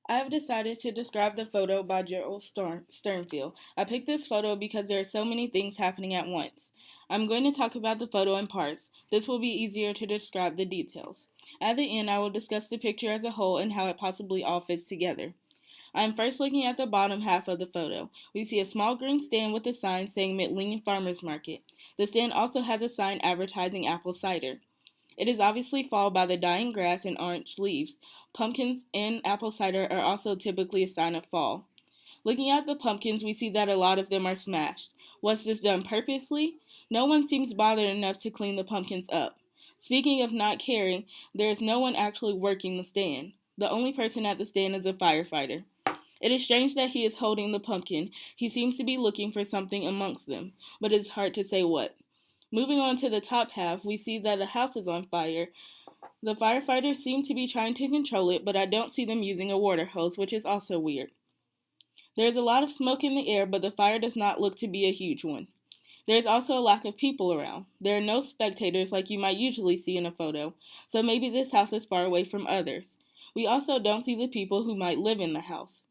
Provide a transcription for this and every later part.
I have decided to describe the photo by Gerald Sternfield. I picked this photo because there are so many things happening at once. I'm going to talk about the photo in parts. This will be easier to describe the details. At the end, I will discuss the picture as a whole and how it possibly all fits together. I am first looking at the bottom half of the photo. We see a small green stand with a sign saying McLean Farmers Market. The stand also has a sign advertising apple cider. It is obviously fall by the dying grass and orange leaves. Pumpkins and apple cider are also typically a sign of fall. Looking at the pumpkins, we see that a lot of them are smashed. Was this done purposely? No one seems bothered enough to clean the pumpkins up. Speaking of not caring, there is no one actually working the stand. The only person at the stand is a firefighter. It is strange that he is holding the pumpkin. He seems to be looking for something amongst them, but it is hard to say what. Moving on to the top half, we see that a house is on fire. The firefighters seem to be trying to control it, but I don't see them using a water hose, which is also weird. There is a lot of smoke in the air, but the fire does not look to be a huge one. There is also a lack of people around. There are no spectators like you might usually see in a photo, so maybe this house is far away from others. We also don't see the people who might live in the house.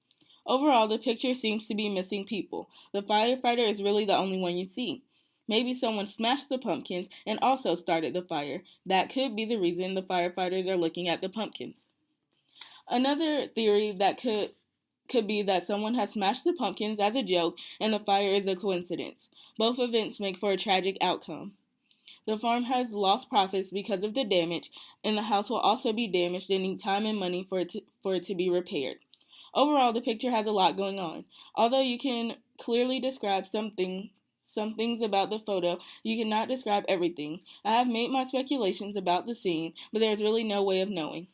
Overall, the picture seems to be missing people. The firefighter is really the only one you see. Maybe someone smashed the pumpkins and also started the fire. That could be the reason the firefighters are looking at the pumpkins. Another theory that could be that someone has smashed the pumpkins as a joke and the fire is a coincidence. Both events make for a tragic outcome. The farm has lost profits because of the damage, and the house will also be damaged and need time and money for it to be repaired. Overall, the picture has a lot going on. Although you can clearly describe some things about the photo, you cannot describe everything. I have made my speculations about the scene, but there is really no way of knowing.